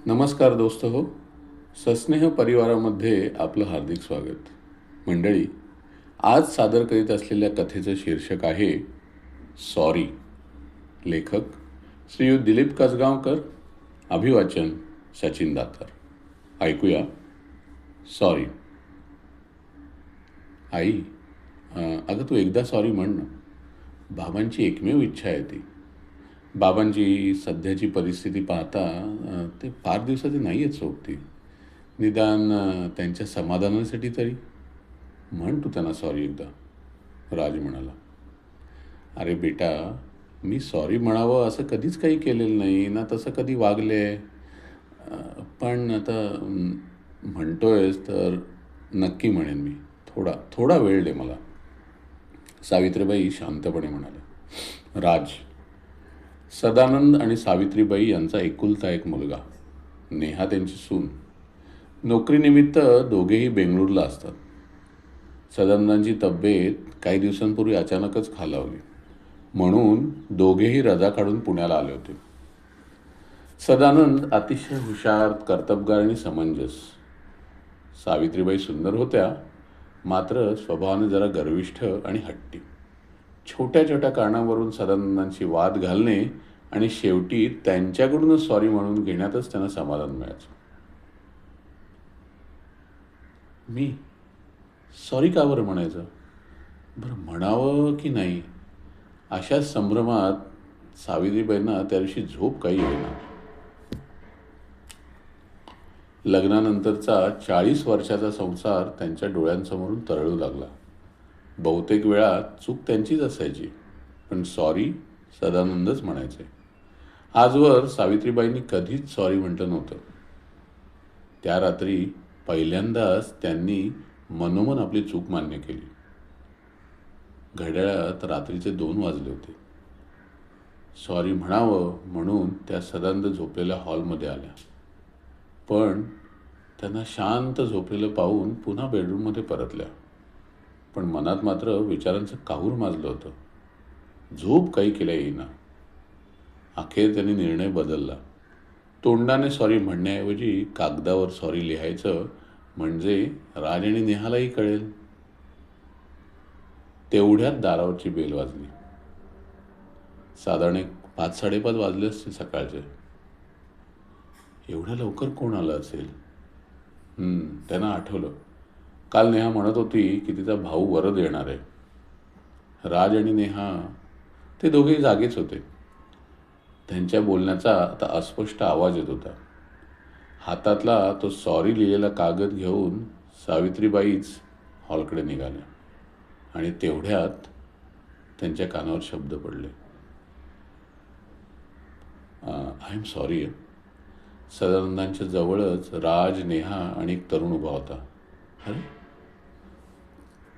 नमस्कार दोस्त हो. सस्नेह परिवारामध्ये आपलं हार्दिक स्वागत. मंडळी, आज सादर करीत असलेल्या कथेचं शीर्षक आहे सॉरी. लेखक श्रीयुत दिलीप कसगावकर, अभिवाचन सचिन दातार. ऐकूया. सॉरी. आई, अगं तू एकदा सॉरी म्हण ना. बाबांची एकमेव इच्छा आहे ती. बाबांची सध्याची परिस्थिती पाहता ते फार दिवसाचे नाही आहेत सोबती. निदान त्यांच्या समाधानासाठी तरी म्हण तू त्यांना सॉरी एकदा. राज म्हणाला. अरे बेटा, मी सॉरी म्हणावं असं कधीच काही केलेलं नाही ना, तसं कधी वागले. पण आता म्हणतोयस तर नक्की म्हणेन मी. थोडा थोडा वेळ दे मला. सावित्रीबाई शांतपणे म्हणाल्या. राज. सदानंद आणि सावित्रीबाई यांचा एकुलता एक मुलगा, नेहा त्यांची सून. नोकरीनिमित्त दोघेही बेंगळूरला असतात. सदानंदांची तब्येत काही दिवसांपूर्वी अचानकच खालावली, म्हणून दोघेही रजा काढून पुण्याला आले होते. सदानंद अतिशय हुशार, कर्तबगार आणि समंजस. सावित्रीबाई सुंदर होत्या, मात्र स्वभावाने जरा गर्विष्ठ आणि हट्टी. छोट्या छोट्या कारणावरून सदानंदांशी वाद घालणे आणि शेवटी त्यांच्याकडूनच सॉरी म्हणून घेण्यातच त्यांना समाधान मिळायचं. मी सॉरी का बरं म्हणायचं? बरं म्हणावं की नाही अशाच संभ्रमात सावित्रीबाईंना त्या दिवशी झोप काही येईना. लग्नानंतरचा 40 वर्षाचा संसार त्यांच्या डोळ्यांसमोरून तरळू लागला. बहुतेक वेळा चूक त्यांचीच असायची, पण सॉरी सदानंदच म्हणायचे. आजवर सावित्रीबाईंनी कधीच सॉरी म्हटलं नव्हतं. त्या रात्री पहिल्यांदाच त्यांनी मनोमन आपली चूक मान्य केली. घड्याळात रात्रीचे 2 वाजले होते. सॉरी म्हणावं म्हणून त्या सदानंद झोपलेल्या हॉलमध्ये आल्या. पण त्यांना शांत झोपलेलं पाहून पुन्हा बेडरूममध्ये परतल्या. पण मनात मात्र विचारांचं काहूर माजलं होतं. झोप काही केल्या येईना. अखेर त्यांनी निर्णय बदलला. तोंडाने सॉरी म्हणण्याऐवजी कागदावर सॉरी लिहायचं, म्हणजे राज आणि नेहालाही कळेल. तेवढ्यात दारावरची बेल वाजली. साधारण 5-5:30 वाजले असतील सकाळचे. एवढ्या लवकर कोण आलं असेल? त्यांना आठवलं. काल नेहा म्हणत होती की तिचा भाऊ वरद येणार आहे. राज आणि नेहा ते दोघेही जागेच होते. त्यांच्या बोलण्याचा आता अस्पष्ट आवाज येत होता. हातातला तो सॉरी लिहिलेला कागद घेऊन सावित्रीबाईच हॉलकडे निघाल्या आणि तेवढ्यात त्यांच्या कानावर शब्द पडले. I am sorry. सदानंदांच्या जवळच राज, नेहा आणि एक तरुण उभा होता. अरे,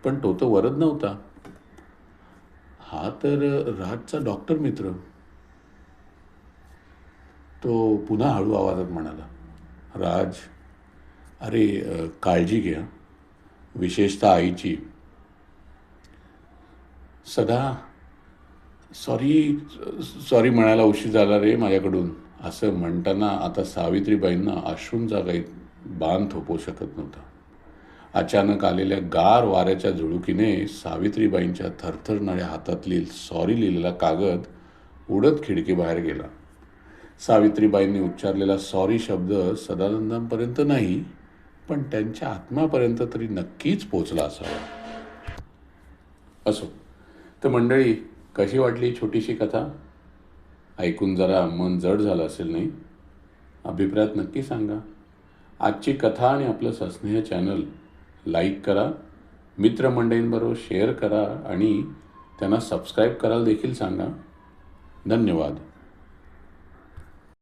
पण तो तर वरद नव्हता. हा तर राजचा डॉक्टर मित्र. तो पुन्हा हळू आवाजात म्हणाला. राज, अरे काळजी घ्या, विशेषतः आईची. सदा, सॉरी म्हणायला उशीर झाला रे माझ्याकडून. असं म्हणताना आता सावित्रीबाईंना अश्रूंचा काही बाण थोपवू शकत नव्हता. अचानक आलेल्या गार वाऱ्याच्या झुळुकीने सावित्रीबाईंच्या थरथरणाऱ्या हातातली सॉरी लिहिलेला कागद उडत खिडकीबाहेर गेला. सावित्रीबाईंनी उच्चारलेला सॉरी शब्द सदानंदांपर्यंत नाही, पण त्यांच्या आत्म्यापर्यंत तरी नक्कीच पोचला असावा. असो तर मंडळी, कशी वाटली छोटीशी कथा? ऐकून जरा मन जड झालं असेल नाही? अभिप्रायात नक्की सांगा. आजची कथा आणि आपलं सस्नेह चॅनल लाईक करा, मित्रमंडळींबरोबर शेअर करा आणि त्यांना सबस्क्राईब करायला देखील सांगा. धन्यवाद.